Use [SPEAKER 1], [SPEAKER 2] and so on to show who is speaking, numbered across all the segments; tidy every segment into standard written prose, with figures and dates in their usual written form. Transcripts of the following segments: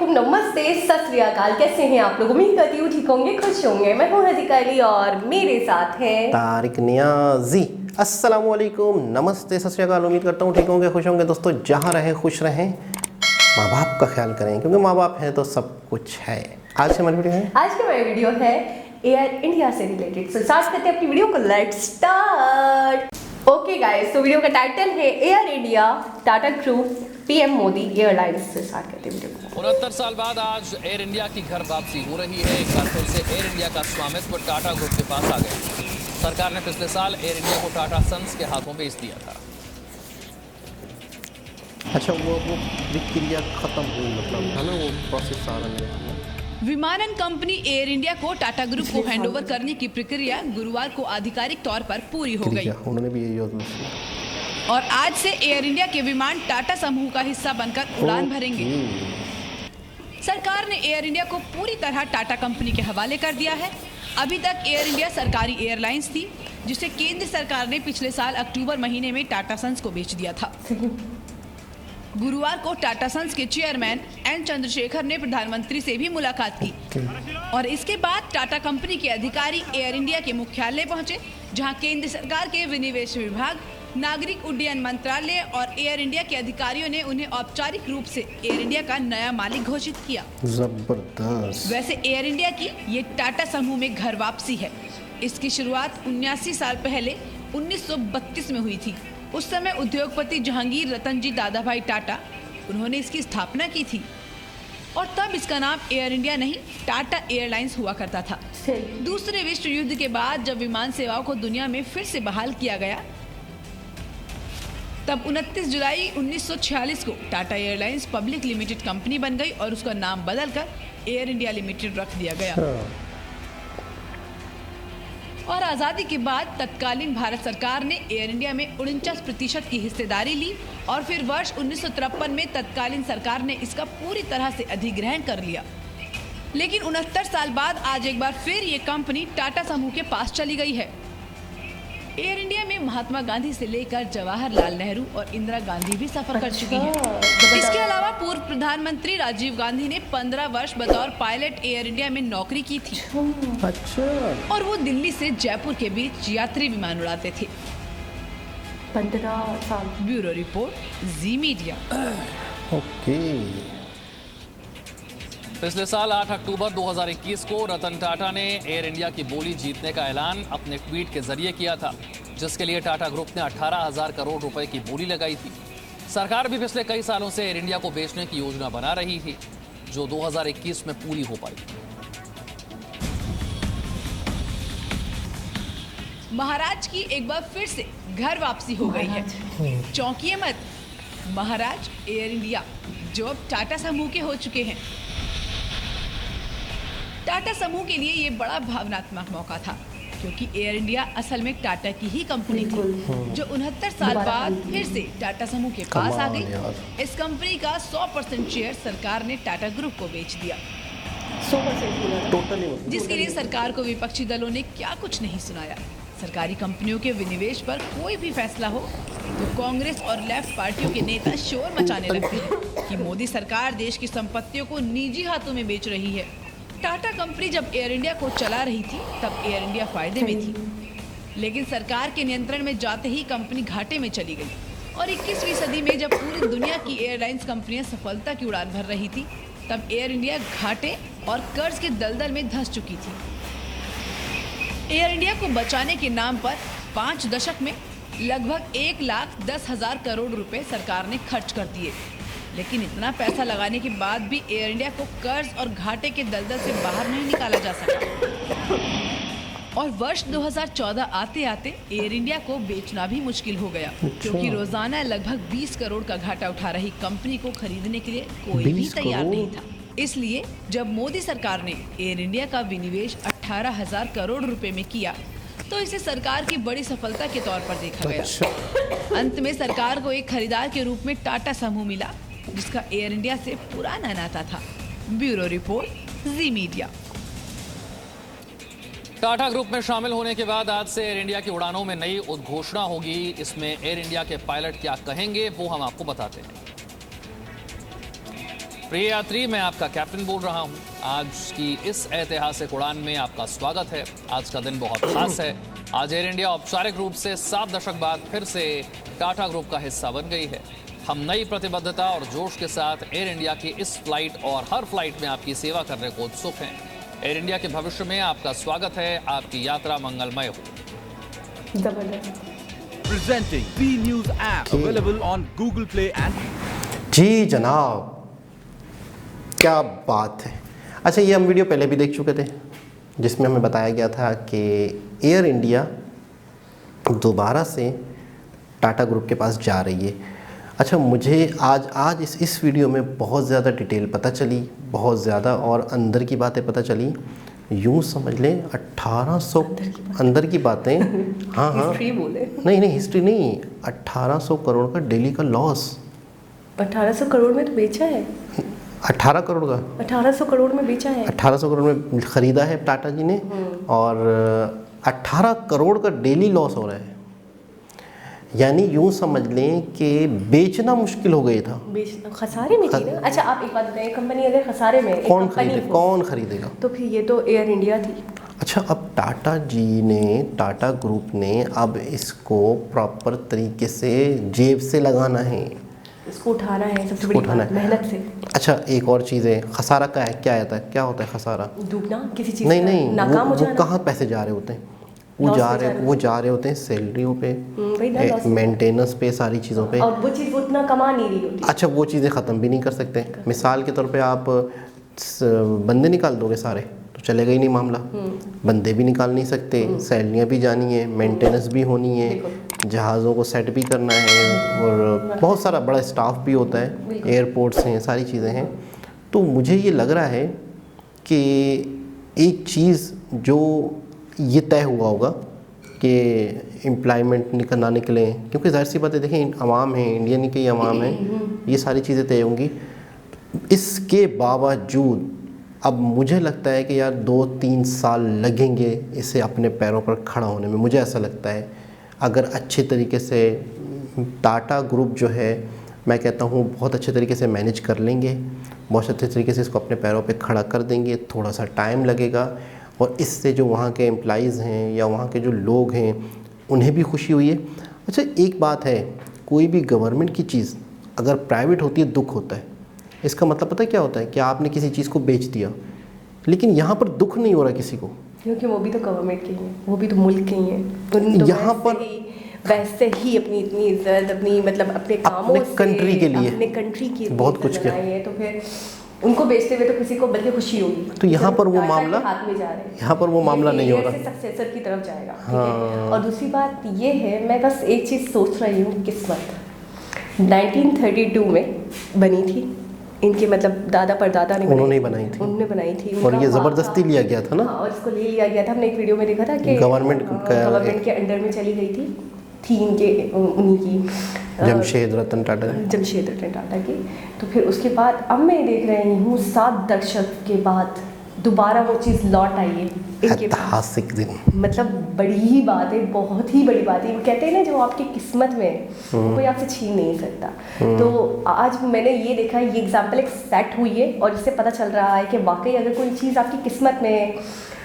[SPEAKER 1] वालेकुम, नमस्ते, सत श्री अकाल। कैसे हैं आप लोग? उम्मीद करती हूँ ठीक होंगे, खुश होंगे। मैं हूँ हदीका अली और मेरे साथ हैं
[SPEAKER 2] तारिक नियाजी। अस्सलाम वालेकुम, नमस्ते, सत श्री अकाल। उम्मीद करता हूँ ठीक होंगे, खुश होंगे। दोस्तों, जहाँ रहें खुश रहें, माँ बाप का ख्याल करें, क्योंकि माँ बाप हैं तो सब कुछ है। आज की हमारी वीडियो है,
[SPEAKER 1] आज की हमारी वीडियो है एयर इंडिया से रिलेटेड। सो स्टार्ट करते हैं अपनी वीडियो को। Let's start. ओके गाइस, तो वीडियो का टाइटल है air India, Tata group, PM Modi airlines. से स्टार्ट करते हैं वीडियो को।
[SPEAKER 3] 69 साल बाद आज एयर इंडिया की घर वापसी हो रही है। एक बार फिर से एयर इंडिया का स्वामित्व टाटा ग्रुप के पास आ गया। सरकार ने पिछले साल एयर इंडिया को टाटा सन्स के हाथों बेच दिया था।
[SPEAKER 2] अच्छा वो प्रक्रिया खत्म हुई, मतलब है ना, वो प्रोसेस आ रहा है।
[SPEAKER 4] विमानन कंपनी एयर इंडिया को टाटा ग्रुप को हैंडओवर करने की प्रक्रिया गुरुवार को आधिकारिक तौर पर पूरी हो गई।
[SPEAKER 2] उन्होंने भी यही योजना,
[SPEAKER 4] और आज से एयर इंडिया के विमान टाटा समूह का हिस्सा बनकर उड़ान भरेंगे। सरकार ने एयर इंडिया को पूरी तरह टाटा कंपनी के हवाले कर दिया है। अभी तक एयर इंडिया सरकारी एयरलाइंस थी, जिसे केंद्र सरकार ने पिछले साल अक्टूबर महीने में टाटा सन्स को बेच दिया था। गुरुवार को टाटा सन्स के चेयरमैन एन चंद्रशेखर ने प्रधानमंत्री से भी मुलाकात की और इसके बाद टाटा कंपनी के अधिकारी एयर इंडिया के मुख्यालय पहुंचे, जहां केंद्र सरकार के विनिवेश विभाग, नागरिक उड्डयन मंत्रालय और एयर इंडिया के अधिकारियों ने उन्हें औपचारिक रूप से एयर इंडिया का नया मालिक घोषित किया।
[SPEAKER 2] जबरदस्त।
[SPEAKER 4] वैसे एयर इंडिया की ये टाटा समूह में घर वापसी है। इसकी शुरुआत 79 साल पहले 1932 में हुई थी। उस समय उद्योगपति जहांगीर रतन जी दादाभाई टाटा, उन्होंने इसकी स्थापना की थी और तब इसका नाम एयर इंडिया नहीं, टाटा एयरलाइंस हुआ करता था। दूसरे विश्व युद्ध के बाद जब विमान सेवाओं को दुनिया में फिर से बहाल किया गया, तब 29 जुलाई 1946 को Tata airlines public limited company बन गई और उसका नाम बदलकर एयर इंडिया लिमिटेड रख दिया गया। और आज़ादी के बाद तत्कालीन भारत सरकार ने एयर इंडिया में 49% की हिस्सेदारी ली और फिर वर्ष 1953 में तत्कालीन सरकार ने इसका पूरी तरह से अधिग्रहण कर लिया। लेकिन 69 साल बाद आज एक बार फिर ये कंपनी टाटा समूह के पास चली गई है। एयर इंडिया में महात्मा गांधी से लेकर जवाहरलाल नेहरू और इंदिरा गांधी भी सफर कर चुकी हैं। इसके अलावा पूर्व प्रधानमंत्री राजीव गांधी ने 15 वर्ष बतौर पायलट एयर इंडिया में नौकरी की थी।
[SPEAKER 2] अच्छा।
[SPEAKER 4] और वो दिल्ली से जयपुर के बीच यात्री विमान उड़ाते थे।
[SPEAKER 1] 15 साल।
[SPEAKER 4] ब्यूरो रिपोर्ट, जी मीडिया।
[SPEAKER 2] ओके।
[SPEAKER 3] पिछले साल 8 अक्टूबर 2021 को रतन टाटा ने एयर इंडिया की बोली जीतने का ऐलान अपने ट्वीट के जरिए किया था, जिसके लिए टाटा ग्रुप ने 18,000 करोड़ रुपए की बोली लगाई थी। सरकार भी पिछले कई सालों से एयर इंडिया को बेचने की योजना बना रही थी, जो 2021 में पूरी हो पाई।
[SPEAKER 4] महाराज की एक बार फिर से घर वापसी हो गई है। चौंकिए मत, महाराज एयर इंडिया जो अब टाटा समूह के हो चुके हैं। टाटा समूह के लिए ये बड़ा भावनात्मक मौका था, क्योंकि एयर इंडिया असल में टाटा की ही कंपनी थी, जो 69 साल बाद फिर से टाटा समूह के पास आ गई। इस कंपनी का 100% शेयर सरकार ने टाटा ग्रुप को बेच दिया,
[SPEAKER 1] 100%
[SPEAKER 2] टोटली।
[SPEAKER 4] जिसके लिए सरकार को विपक्षी दलों ने क्या कुछ नहीं सुनाया। सरकारी कंपनियों के विनिवेश पर कोई भी फैसला हो तो कांग्रेस और लेफ्ट पार्टियों के नेता शोर मचाने लगते हैं कि मोदी सरकार देश की संपत्तियों को निजी हाथों में बेच रही है। टाटा कंपनी जब एयर इंडिया को चला रही थी तब एयर इंडिया फायदे में थी, लेकिन सरकार के नियंत्रण में जाते ही कंपनी घाटे में चली गई। और 21वीं सदी में जब पूरी दुनिया की एयरलाइंस कंपनियां सफलता की उड़ान भर रही थी, तब एयर इंडिया घाटे और कर्ज के दलदल में धंस चुकी थी। एयर इंडिया को बचाने के नाम पर 5 दशक में लगभग 1,10,000 करोड़ रुपए सरकार ने खर्च कर दिए, लेकिन इतना पैसा लगाने के बाद भी एयर इंडिया को कर्ज और घाटे के दलदल से बाहर नहीं निकाला जा सका। और वर्ष 2014 आते आते एयर इंडिया को बेचना भी मुश्किल हो गया, क्योंकि रोजाना लगभग 20 करोड़ का घाटा उठा रही कंपनी को खरीदने के लिए कोई भी तैयार नहीं था। इसलिए जब मोदी सरकार ने एयर इंडिया का विनिवेश 18,000 करोड़ रुपए में किया, तो इसे सरकार की बड़ी सफलता के तौर पर देखा गया। अंत में सरकार को एक खरीदार के रूप में टाटा समूह मिला, जिसका एयर इंडिया से पुराना नाता था। ब्यूरो रिपोर्ट, जी मीडिया।
[SPEAKER 3] टाटा ग्रुप में शामिल होने के बाद आज से एयर इंडिया की उड़ानों में नई उद्घोषणा होगी। इसमें एयर इंडिया के पायलट क्या कहेंगे वो हम आपको बताते हैं। प्रिय यात्री, मैं आपका कैप्टन बोल रहा हूं। आज की इस ऐतिहासिक उड़ान में आपका स्वागत है। आज का दिन बहुत खास है। आज एयर इंडिया औपचारिक रूप से 7 दशक बाद फिर से टाटा ग्रुप का हिस्सा बन गई है। हम नई प्रतिबद्धता और जोश के साथ एयर इंडिया की इस फ्लाइट और हर फ्लाइट में आपकी सेवा करने को उत्सुक हैं। एयर इंडिया के भविष्य में आपका स्वागत है। आपकी यात्रा मंगलमय हो।
[SPEAKER 1] जबरदस्त।
[SPEAKER 5] Presenting B News app available on Google Play and
[SPEAKER 2] जी जनाब, क्या बात है। अच्छा, ये हम वीडियो पहले भी देख चुके थे जिसमें हमें बताया गया था कि एयर इंडिया दोबारा से टाटा ग्रुप के पास जा रही है। अच्छा, मुझे आज इस वीडियो में बहुत ज़्यादा डिटेल पता चली, बहुत ज़्यादा, और अंदर की बातें पता चली। यूँ समझ लें 1800 अंदर की बातें। हाँ हाँ,
[SPEAKER 1] हिस्ट्री बोले।
[SPEAKER 2] नहीं हिस्ट्री नहीं, 1800 करोड़ का डेली का लॉस।
[SPEAKER 1] 1800 करोड़ में तो बेचा है।
[SPEAKER 2] 18 करोड़ का
[SPEAKER 1] 1800 करोड़ में बेचा है।
[SPEAKER 2] 1800 करोड़ में ख़रीदा है टाटा जी ने, और 18 करोड़ का डेली लॉस हो रहा है। यानी यूँ समझ लें कि बेचना मुश्किल हो गया था।
[SPEAKER 1] खसारे में थी ना। अच्छा, आप एक बात बताइए, कंपनी अगर खसारे में,
[SPEAKER 2] कौन खरीदेगा?
[SPEAKER 1] तो फिर ये तो एयर इंडिया थी।
[SPEAKER 2] अच्छा, अब टाटा जी ने, टाटा ग्रुप ने अब इसको प्रॉपर तरीके से जेब से लगाना है,
[SPEAKER 1] इसको उठाना है, सबसे बड़ी बात, मेहनत से।
[SPEAKER 2] अच्छा, एक और चीज़ है, खसारा का है, क्या आता है, क्या होता है खसारा?
[SPEAKER 1] डूबना किसी चीज़,
[SPEAKER 2] नहीं,
[SPEAKER 1] नाकाम हो जाना।
[SPEAKER 2] वो कहाँ पैसे जा रहे होते हैं? वो जा रहे होते हैं सैलरियों पे, मेंटेनेंस पे, सारी चीज़ों पे,
[SPEAKER 1] और वो चीज़ वो उतना कमा नहीं रही होती।
[SPEAKER 2] अच्छा, वो चीज़ें ख़त्म भी नहीं कर सकते। मिसाल के तौर पे आप बंदे निकाल दोगे सारे तो चलेगा ही नहीं मामला। बंदे भी निकाल नहीं सकते, सैलरियाँ भी जानी है, मेंटेनेंस भी होनी है, जहाज़ों को सेट भी करना है, और बहुत सारा बड़ा स्टाफ भी होता है, एयरपोर्ट्स हैं, सारी चीज़ें हैं। तो मुझे ये लग रहा है कि एक चीज़ जो ये तय हुआ होगा कि एम्प्लॉयमेंट ना निकले, क्योंकि जाहिर सी बात है, देखें अवाम है, इंडियन की अवाम है, ये सारी चीज़ें तय होंगी। इसके बावजूद अब मुझे लगता है कि यार 2-3 साल लगेंगे इसे अपने पैरों पर खड़ा होने में। मुझे ऐसा लगता है अगर अच्छे तरीके से टाटा ग्रुप जो है, मैं कहता हूँ बहुत अच्छे तरीके से मैनेज कर लेंगे, बहुत अच्छे तरीके से इसको अपने पैरों पे खड़ा कर देंगे। थोड़ा सा टाइम लगेगा, और इससे जो वहाँ के एम्प्लॉइज़ हैं या वहाँ के जो लोग हैं उन्हें भी खुशी हुई है। अच्छा, एक बात है, कोई भी गवर्नमेंट की चीज़ अगर प्राइवेट होती है दुख होता है। इसका मतलब पता है क्या होता है कि आपने किसी चीज़ को बेच दिया, लेकिन यहाँ पर दुख नहीं हो रहा किसी को,
[SPEAKER 1] क्योंकि वो भी तो गवर्नमेंट के ही हैं, वो भी तो मुल्क के ही हैं। तो
[SPEAKER 2] यहाँ पर
[SPEAKER 1] वैसे ही अपनी इतनी इज्जत, अपनी मतलब अपने कामों से,
[SPEAKER 2] कंट्री के लिए,
[SPEAKER 1] अपने कंट्री की
[SPEAKER 2] बहुत कुछ किया
[SPEAKER 1] है, तो फिर उनको बेचते हुए तो किसी को बल्कि खुशी होगी।
[SPEAKER 2] तो यहाँ पर वो मामला
[SPEAKER 1] हाथ में जा रहे हैं,
[SPEAKER 2] यहाँ पर वो मामला नहीं हो रहा,
[SPEAKER 1] सक्सेसर की तरफ जाएगा। हाँ। और दूसरी बात ये है, मैं बस एक चीज़ सोच रही हूँ, किस्मत 1932 में बनी थी इनके, मतलब दादा परदादा ने
[SPEAKER 2] उन्होंने बनाई थी, और ये ज़बरदस्ती लिया गया था ना।
[SPEAKER 1] हाँ, और इसको ले लिया गया था। हमने एक वीडियो में देखा था कि गवर्नमेंट के अंडर में चली गई थी इनके, उन्हीं की,
[SPEAKER 2] जमशेद रतन टाटा
[SPEAKER 1] की। तो फिर उसके बाद अब मैं देख रही हूँ 7 दशक के बाद दोबारा वो चीज़ लौट आई है इनके पास।
[SPEAKER 2] ऐतिहासिक दिन,
[SPEAKER 1] मतलब बड़ी ही बात है, बहुत ही बड़ी बात है। वो कहते हैं ना, जो आपकी किस्मत में कोई आपसे छीन नहीं सकता। तो आज मैंने ये देखा, ये एग्जाम्पल एक सेट हुई है, और इससे पता चल रहा है कि वाकई अगर कोई चीज़ आपकी किस्मत में,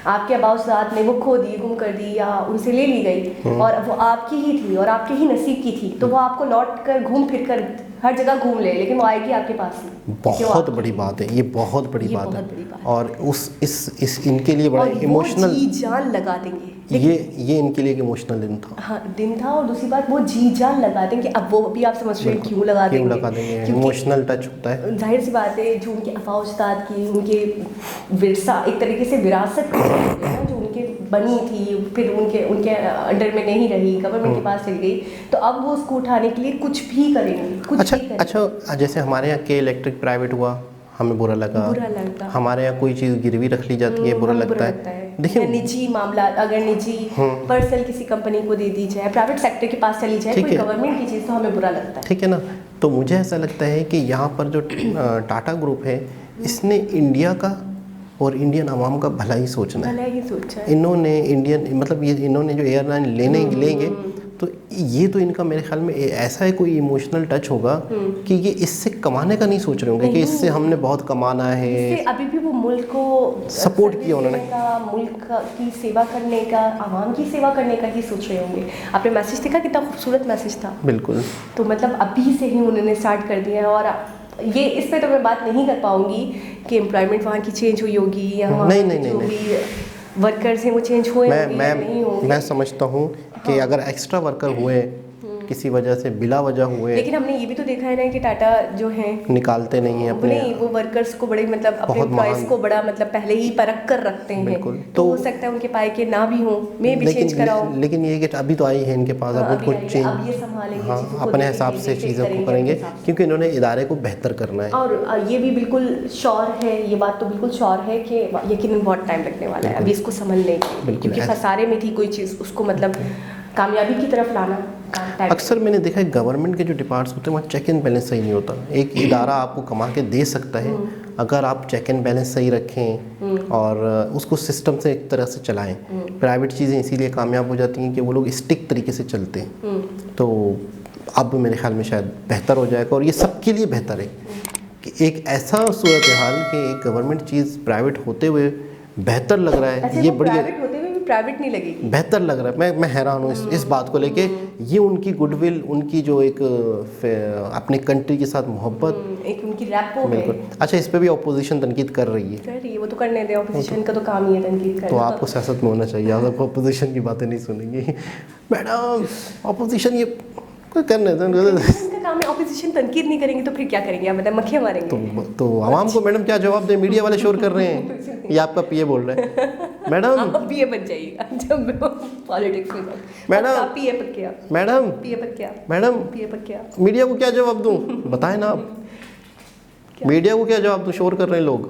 [SPEAKER 1] आपके अबाउजात ने वो खो दी, गुम कर दी, या उनसे ले ली गई, और वो आपकी ही थी और आपके ही नसीब की थी, तो वो आपको लौट कर घूम फिर कर हर जगह घूम ले, लेकिन वो आएगी आपके पास ही।
[SPEAKER 2] बहुत बड़ी बात है ये, बहुत बड़ी बात है। और इस इनके लिए बड़ा इमोशनल,
[SPEAKER 1] जी जान लगा देंगे
[SPEAKER 2] ये इनके लिए इमोशनल दिन था।
[SPEAKER 1] हाँ, दिन था। और दूसरी बात, वो जी जान लगा देंगे। अब वो भी आप समझ रहे हैं क्यों लगा देंगे,
[SPEAKER 2] इमोशनल टच होता है।
[SPEAKER 1] जाहिर सी बात है, जो उनके अफाउस्ताद की, उनके विरसा, एक तरीके से विरासत जो उनके बनी थी, फिर उनके अंडर में नहीं रही, गवर्नमेंट के पास चली गई, तो अब वो उसको उठाने के लिए कुछ भी करेंगे।
[SPEAKER 2] अच्छा, जैसे हमारे यहाँ के इलेक्ट्रिक प्राइवेट हुआ, हमें बुरा लगा। हमारे यहाँ कोई चीज़ गिरवी रख ली जाती है, बुरा लगता है। देखिए,
[SPEAKER 1] निजी मामला, अगर निजी पर्सनल किसी कंपनी को दे दी जाए, प्राइवेट सेक्टर के पास चली जाए, कोई गवर्नमेंट की चीज़, तो हमें बुरा लगता है।
[SPEAKER 2] ठीक है ना। तो मुझे ऐसा लगता है कि यहाँ पर जो टाटा ग्रुप है, इसने इंडिया का और इंडियन आवाम का भला ही सोचना है।
[SPEAKER 1] भला ही सोचा है
[SPEAKER 2] इन्होंने इन्होंने जो एयरलाइन लेंगे, तो तो ये तो इनका मेरे ख्याल में ऐसा है कोई इमोशनल टच होगा कि ये इससे कमाने का नहीं सोच रहे होंगे कि इससे हमने बहुत कमाना है।
[SPEAKER 1] इससे अभी भी वो मुल्क को
[SPEAKER 2] सपोर्ट किया उन्होंने,
[SPEAKER 1] मुल्क की सेवा करने का, आवाम की सेवा करने का ही सोच रहे होंगे। आपने मैसेज देखा, कितना खूबसूरत मैसेज था।
[SPEAKER 2] बिल्कुल।
[SPEAKER 1] तो मतलब अभी से ही उन्होंने स्टार्ट कर दिया है। और ये इस पे तो मैं बात नहीं कर पाऊंगी कि एम्प्लॉयमेंट वहाँ की चेंज हुई होगी या वहाँ जो भी वर्कर्स हैं वो चेंज हुए होंगे या नहीं होंगे।
[SPEAKER 2] मैं समझता हूँ कि अगर एक्स्ट्रा वर्कर हुए किसी वजह से, बिला वजह हुए,
[SPEAKER 1] लेकिन हमने ये भी तो देखा है ना कि टाटा जो है
[SPEAKER 2] निकालते नहीं है अपने,
[SPEAKER 1] वो वर्कर्स को बड़े मतलब अपने एम्प्लॉइज को बड़ा मतलब पहले ही परख कर रखते हैं। तो हो सकता है उनके पाए के ना भी हो, मैं भी चेंज कराऊं।
[SPEAKER 2] लेकिन ये कि अभी तो आई है इनके पास, अब उनको चेंज,
[SPEAKER 1] अब ये संभालेंगे,
[SPEAKER 2] हाँ, अपने हिसाब से चीज़ों को करेंगे क्योंकि इन्होंने इदारे को बेहतर करना है।
[SPEAKER 1] और ये भी बिल्कुल श्योर है, ये बात तो बिल्कुल श्योर है कि यकीनन बहुत टाइम लगने वाला है अभी इसको संभलने के, क्योंकि खसारे में थी कोई चीज़, उसको मतलब कामयाबी की तरफ लाना।
[SPEAKER 2] अक्सर मैंने देखा है गवर्नमेंट के जो डिपार्ट्स होते हैं वहाँ चेक एंड बैलेंस सही नहीं होता। एक इदारा आपको कमा के दे सकता है अगर आप चेक एंड बैलेंस सही रखें और उसको सिस्टम से एक तरह से चलाएं। प्राइवेट चीज़ें इसीलिए कामयाब हो जाती हैं कि वो लोग स्टिक तरीके से चलते हैं। तो अब मेरे ख्याल में शायद बेहतर हो जाएगा और ये सबके लिए बेहतर है कि एक ऐसा सूरत हाल कि एक गवर्नमेंट चीज़ प्राइवेट होते हुए बेहतर लग रहा है। ये बढ़िया,
[SPEAKER 1] प्राइवेट नहीं लगेगी,
[SPEAKER 2] बेहतर लग रहा है। मैं हैरान हूँ इस बात को लेके। ये उनकी गुडविल, उनकी जो एक अपने कंट्री के साथ मोहब्बत,
[SPEAKER 1] एक उनकी रैपो
[SPEAKER 2] बिल्कुल। अच्छा, इस पे भी अपोजिशन तनकीद कर रही है,
[SPEAKER 1] वो तो करने दे, अपोजिशन का तो काम ही है तनकीद करना।
[SPEAKER 2] तो आपको सियासत में होना चाहिए, आप अपोजिशन की बातें नहीं सुनेंगे। मैडम अपोजिशन ये कोई करने दो,
[SPEAKER 1] उनका काम है। अपोजिशन तनकीद नहीं करेंगे तो फिर क्या करेंगे आप बताएं, मक्खियाँ मारेंगे।
[SPEAKER 2] तो आवाम को मैडम क्या जवाब दें? मीडिया वाले शोर कर रहे हैं, ये आपका पीए बोल रहा है। मैडम
[SPEAKER 1] आप पीए बन जाइएगा जब पॉलिटिक्स में।
[SPEAKER 2] मैडम
[SPEAKER 1] पीए पर क्या,
[SPEAKER 2] मैडम
[SPEAKER 1] पीए पर क्या,
[SPEAKER 2] मैडम
[SPEAKER 1] पीए पर क्या,
[SPEAKER 2] मीडिया को क्या जवाब दूं? बताएं ना आप, मीडिया को क्या जवाब दूं? शोर कर रहे हैं लोग।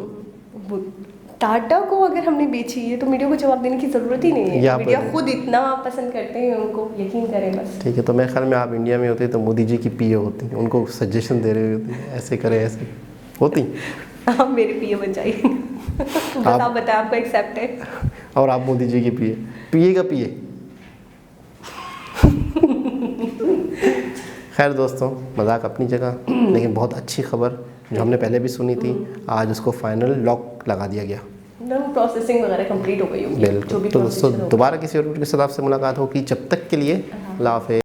[SPEAKER 1] टाटा को अगर हमने बेची है तो मीडिया को जवाब देने की ज़रूरत ही नहीं है। मीडिया खुद इतना पसंद करते हैं उनको, यकीन करें बस।
[SPEAKER 2] ठीक है, तो मेरे ख्याल में आप इंडिया में होते तो मोदी जी की पीए होती, उनको सजेशन दे रहे होते, ऐसे करें ऐसे होती।
[SPEAKER 1] आप मेरे पीए बन जाइए। आप बताएं, आपको एक्सेप्ट है?
[SPEAKER 2] और आप मोदी जी की पीए का पीए। खैर दोस्तों, मजाक अपनी जगह, लेकिन बहुत अच्छी खबर जो हमने पहले भी सुनी थी, आज उसको फाइनल लॉक लगा दिया गया।
[SPEAKER 1] प्रोसेसिंग वगैरह कंप्लीट हो गई होगी।
[SPEAKER 2] बिल्कुल। तो दोस्तों दोबारा किसी और के साथ आपसे मुलाकात होगी, जब तक के लिए अल्लाह हाफ़िज़।